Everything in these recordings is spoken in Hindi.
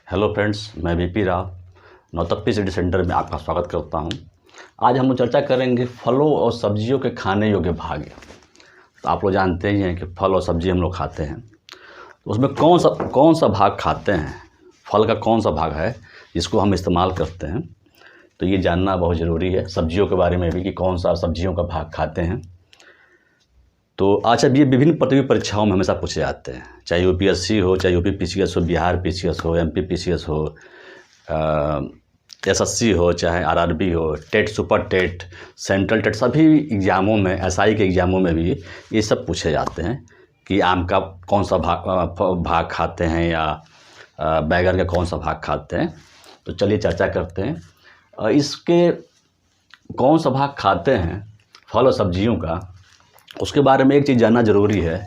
हेलो फ्रेंड्स, मैं वीपी राव नौतप्पी सिटी सेंटर में आपका स्वागत करता हूं। आज हम लोग चर्चा करेंगे फलों और सब्जियों के खाने योग्य भाग। तो आप लोग जानते ही हैं कि फल और सब्जी हम लोग खाते हैं, तो उसमें कौन सा भाग खाते हैं, फल का कौन सा भाग है जिसको हम इस्तेमाल करते हैं, तो ये जानना बहुत ज़रूरी है। सब्जियों के बारे में भी कि कौन सा सब्जियों का भाग खाते हैं। तो अच्छा, ये विभिन्न प्रतियोगी परीक्षाओं में हमेशा पूछे जाते हैं, चाहे यूपीएससी हो, चाहे यूपी पीसीएस हो, बिहार पीसीएस हो, एमपी पीसीएस हो, एसएससी हो, चाहे आरआरबी हो, TET, super TET, central TET, सभी एग्ज़ामों में, एसआई के एग्ज़ामों में भी ये सब पूछे जाते हैं कि आम का कौन सा भाग खाते हैं या बैगन का कौन सा भाग खाते हैं। तो चलिए चर्चा करते हैं इसके कौन सा भाग खाते हैं फल और सब्जियों का। उसके बारे में एक चीज़ जानना ज़रूरी है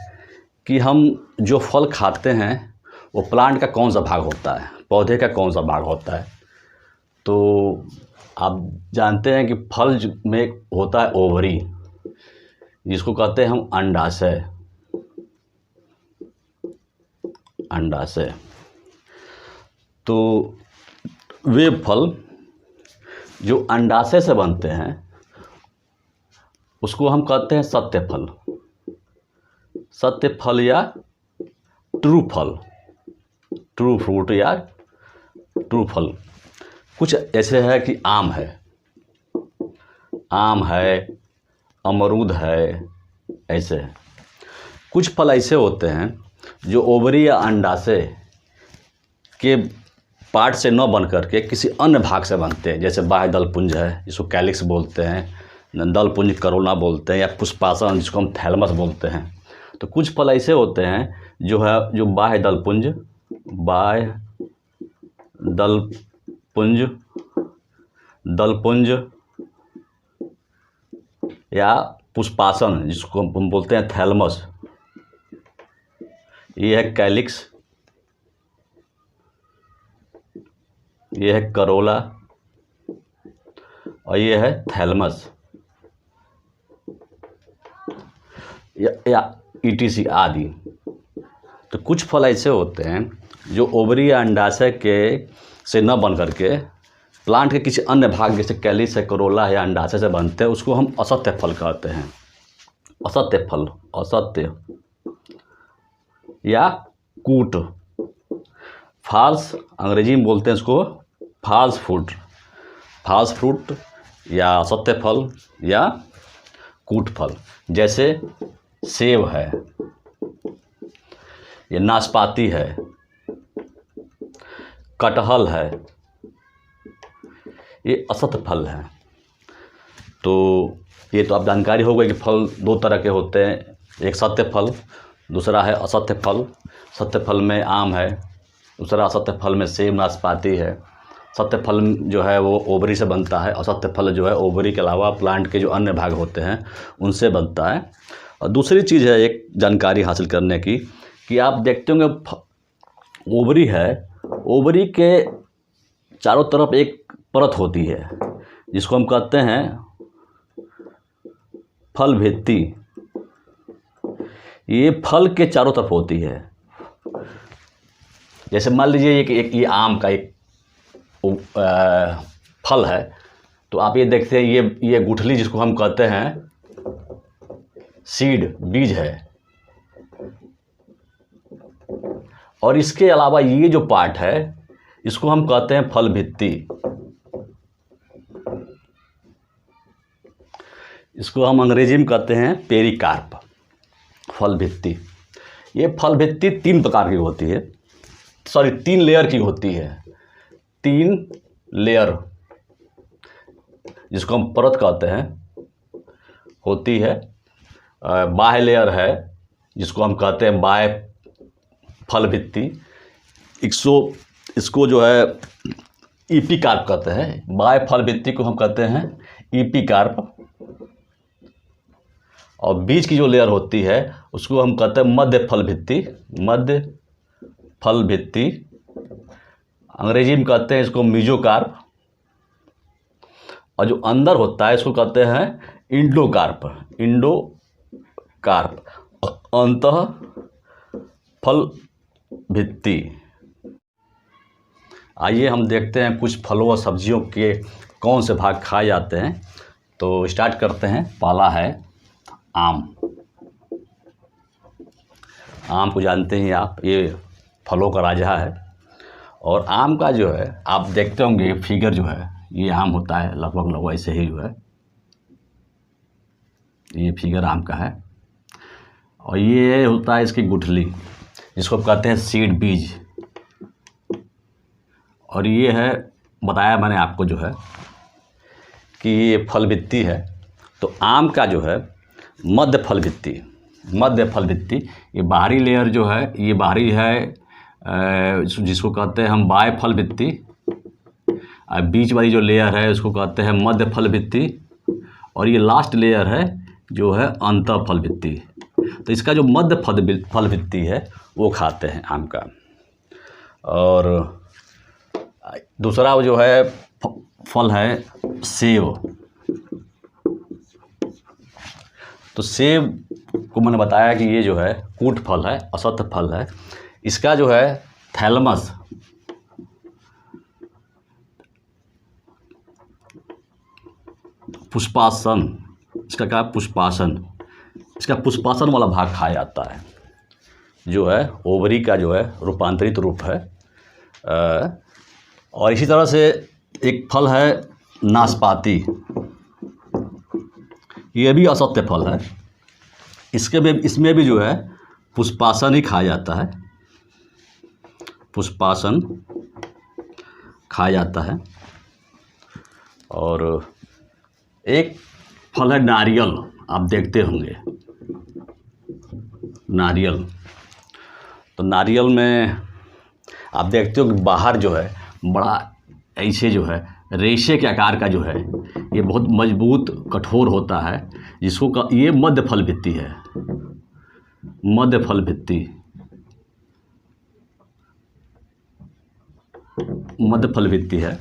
कि हम जो फल खाते हैं वो प्लांट का कौन सा भाग होता है, पौधे का कौन सा भाग होता है। तो आप जानते हैं कि फल में होता है ओवरी, जिसको कहते हैं हम अंडाशय। तो वे फल जो अंडाशय से बनते हैं उसको हम कहते हैं सत्य फल या ट्रू फल, ट्रू फ्रूट या ट्रू फल। कुछ ऐसे है कि आम है, अमरूद है, ऐसे है। कुछ फल ऐसे होते हैं जो ओवरी या अंडाशय के पार्ट से न बन करके किसी अन्य भाग से बनते हैं, जैसे बाह्य दल पुंज है जिसको कैलिक्स बोलते हैं, दल पुंज करोला बोलते हैं, या पुष्पासन जिसको हम थैलमस बोलते हैं। तो कुछ फल ऐसे होते हैं जो बाह्य दल पुंज या पुष्पासन जिसको हम बोलते हैं थैलमस, ये है कैलिक्स, ये है करोला और ये है थैलमस या ईटीसी आदि। तो कुछ फल ऐसे होते हैं जो ओवरी या अंडाशय के से न बन करके प्लांट के किसी अन्य भाग जैसे कैलिक्स है, करोला है या अंडाशय से बनते हैं, उसको हम असत्य फल कहते हैं। असत्य या कूट, फॉल्स, अंग्रेजी में बोलते हैं इसको फॉल्स फ्रूट या असत्य फल या कूट फल। जैसे सेब है, ये नाशपाती है, कटहल है, ये असत्य फल है। तो ये तो आप जानकारी हो गई कि फल दो तरह के होते हैं, एक सत्य फल, दूसरा है असत्य फल। सत्य फल में आम है, दूसरा असत्य फल में सेब, नाशपाती है। सत्य फल जो है वो ओवरी से बनता है, असत्य फल जो है ओवरी के अलावा प्लांट के जो अन्य भाग होते हैं उनसे बनता है। और दूसरी चीज़ है एक जानकारी हासिल करने की कि आप देखते होंगे ओवरी है, ओवरी के चारों तरफ एक परत होती है जिसको हम कहते हैं फल भित्ति। ये फल के चारों तरफ होती है। जैसे मान लीजिए एक ये आम का एक फल है, तो आप ये देखते हैं ये गुठली जिसको हम कहते हैं सीड, बीज है। और इसके अलावा ये जो पार्ट है इसको हम कहते हैं फल भित्ति। इसको हम अंग्रेजी में कहते हैं पेरिकार्प, फल भित्ति। ये फल भित्ति तीन प्रकार की होती है, तीन लेयर की होती है। 3 लेयर जिसको हम परत कहते हैं होती है। बाह्य लेयर है जिसको हम कहते हैं बाह्य फल भित्ति। इसको जो है ईपीकार्प कहते हैं। बाह्य फल भित्ति को हम कहते हैं ईपीकार्प। और बीच की जो लेयर होती है उसको हम कहते हैं मध्य फल भित्ति। अंग्रेजी में कहते हैं इसको मीजोकार्प। और जो अंदर होता है इसको कहते हैं इंडोकार्प। अंतः फल भित्ति। आइए हम देखते हैं कुछ फलों और सब्जियों के कौन से भाग खाए जाते हैं। तो स्टार्ट करते हैं। पहला है आम। आम को जानते हैं आप, ये फलों का राजा है। और आम का जो है आप देखते होंगे फिगर जो है, ये आम होता है लगभग ऐसे ही जो है, ये फिगर आम का है। और ये होता है इसकी गुठली, जिसको कहते हैं सीड, बीज। और ये है, बताया मैंने आपको जो है कि ये फल भित्ति है। तो आम का जो है मध्य फल भित्ति, ये बाहरी लेयर जो है, ये बाहरी है जिसको कहते हैं हम बाह्य फल भित्ति। और बीच वाली जो लेयर है उसको कहते हैं मध्य फल भित्ति। और ये लास्ट लेयर है जो है अंतः फल भित्ति। तो इसका जो मध्य फल भित्ति है वो खाते हैं आम का। और दूसरा जो है फल है सेब। तो सेब को मैंने बताया कि ये जो है कूट फल है, असत्य फल है। इसका जो है थैलमस, पुष्पासन, इसका क्या है पुष्पासन, इसका पुष्पासन वाला भाग खाया जाता है, जो है ओवरी का जो है रूपांतरित रूप है। और इसी तरह से एक फल है नाशपाती, ये भी असत्य फल है। इसमें भी जो है पुष्पासन ही खाया जाता है, पुष्पासन खाया जाता है। और एक फल है नारियल, आप देखते होंगे नारियल। तो नारियल में आप देखते हो कि बाहर जो है बड़ा ऐसे जो है रेशे के आकार का जो है, ये बहुत मजबूत कठोर होता है, जिसको ये मध्य फल भित्ति है, मध्य फल भित्ति, मध्य फल भित्ति है,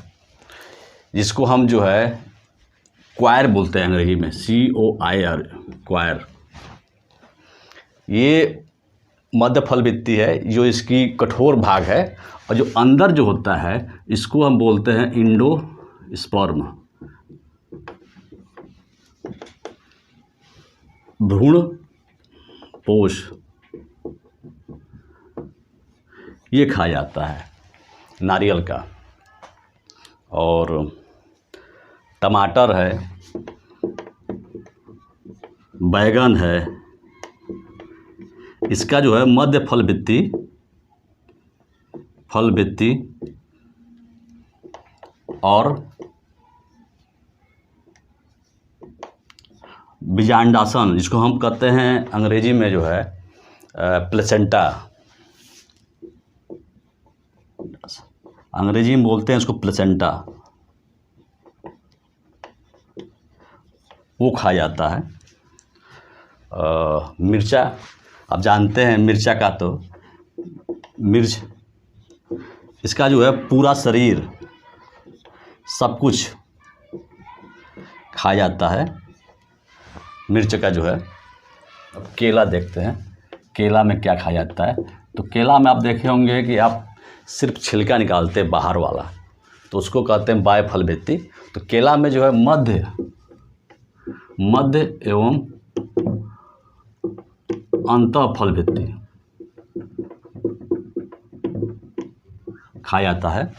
जिसको हम जो है क्वायर बोलते हैं अंग्रेजी में, COIR, क्वायर। ये मध्य फल भित्ति है, जो इसकी कठोर भाग है। और जो अंदर जो होता है इसको हम बोलते हैं इंडोस्पर्म, भ्रूण पोष, ये खाया जाता है नारियल का। और टमाटर है, बैगन है, इसका जो है मध्य फल भित्ति और बीजांडासन, जिसको हम कहते हैं अंग्रेजी में जो है प्लेसेंटा, अंग्रेजी में बोलते हैं इसको प्लेसेंटा, वो खाया जाता है। मिर्चा, आप जानते हैं मिर्चा का, तो मिर्च, इसका जो है पूरा शरीर सब कुछ खाया जाता है मिर्च का जो है। अब केला देखते हैं, केला में क्या खाया जाता है। तो केला में आप देखे होंगे कि आप सिर्फ छिलका निकालते हैं बाहर वाला, तो उसको कहते हैं बाह्य फल भित्ति। तो केला में जो है मध्य एवं अंतः फल भित्ति खाया जाता है।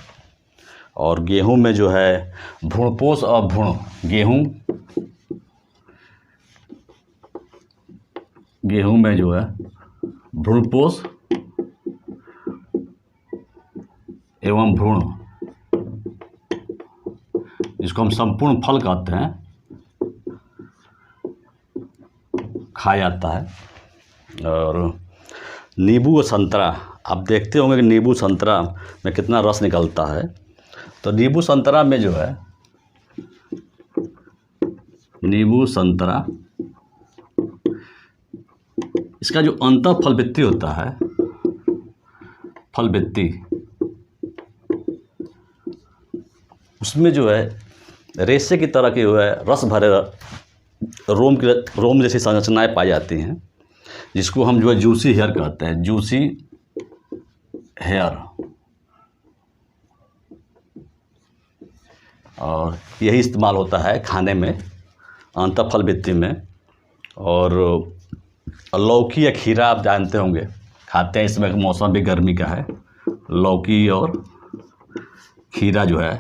और गेहूं में जो है भ्रूणपोष और भ्रूण, गेहूं में जो है भ्रूणपोष एवं भ्रूण, जिसको हम संपूर्ण फल कहते हैं, खाया जाता है। और नींबू और संतरा, आप देखते होंगे कि नींबू संतरा में कितना रस निकलता है। तो नींबू संतरा में जो है, नींबू संतरा, इसका जो अंतः फल भित्ति होता है, फल भित्ति, उसमें जो है रेशे की तरह की जो है रस भरे रोम जैसी संरचनाएं पाई जाती हैं, जिसको हम जो है जूसी हेयर कहते हैं, जूसी हेयर। और यही इस्तेमाल होता है खाने में, अंतःफल वित्ती में। और लौकी या खीरा आप जानते होंगे, खाते हैं, इस समय मौसम भी गर्मी का है। लौकी और खीरा जो है,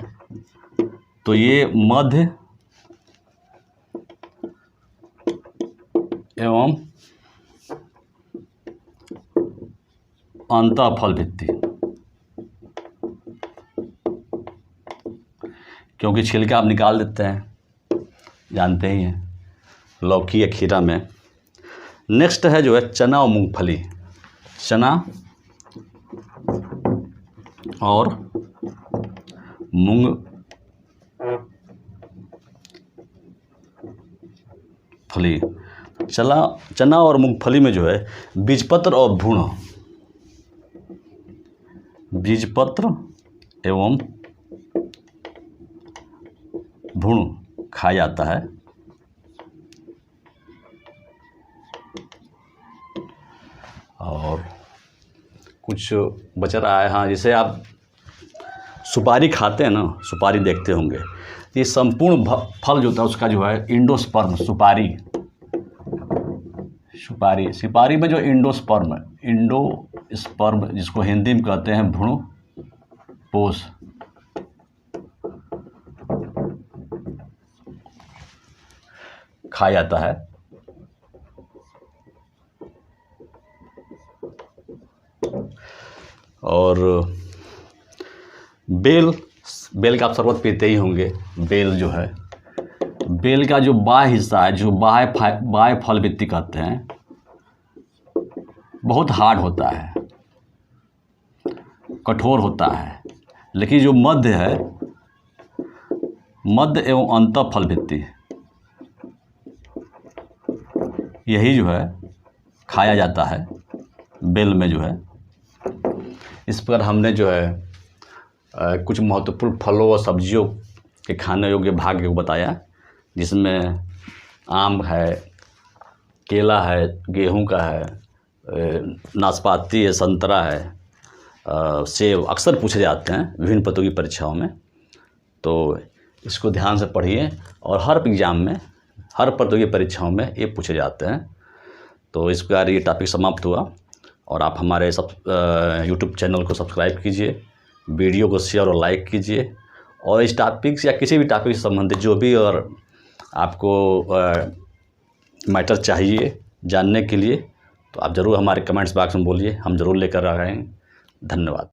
तो ये मध्य एवं अंतःफल वित्ती, क्योंकि छिलका आप निकाल देते हैं, जानते ही हैं, लौकी या खीरा में। नेक्स्ट है जो है चना और मूंगफली। चना और मूंगफली। चना और मूंगफली में जो है बीजपत्र और भ्रूण, बीजपत्र एवं भ्रूण खाया जाता है। और कुछ बच रहा है, हाँ, जैसे आप सुपारी खाते हैं ना, सुपारी देखते होंगे, ये संपूर्ण फल जो होता है उसका जो है इंडोस्पर्म, सुपारी में जो इंडोस्पर्म जिसको हिंदी में कहते हैं भ्रूण पोष, खाया जाता है। और बेल का आप शरबत पीते ही होंगे। बेल जो है, बेल का जो बाह्य हिस्सा है, जो बाह्य फल वित्ती कहते हैं, बहुत हार्ड होता है, कठोर होता है। लेकिन जो मध्य है, मध्य एवं अंतःफल वित्ती, यही जो है खाया जाता है बेल में जो है। इस पर हमने जो है कुछ महत्वपूर्ण फलों और सब्जियों के खाने योग्य भाग को बताया, जिसमें आम है, केला है, गेहूं का है, नाशपाती है, संतरा है, सेब अक्सर पूछे जाते हैं विभिन्न प्रतियोगी परीक्षाओं में। तो इसको ध्यान से पढ़िए, और हर एग्ज़ाम में, हर प्रतियोगी परीक्षाओं में ये पूछे जाते हैं। तो इस प्रकार ये टॉपिक समाप्त हुआ, और आप हमारे यूट्यूब चैनल को सब्सक्राइब कीजिए, वीडियो को शेयर और लाइक कीजिए, और इस टॉपिक से या किसी भी टॉपिक से संबंधित जो भी और आपको मैटर चाहिए जानने के लिए, तो आप ज़रूर हमारे कमेंट्स बॉक्स में बोलिए, हम ज़रूर लेकर आ रहे हैं। धन्यवाद।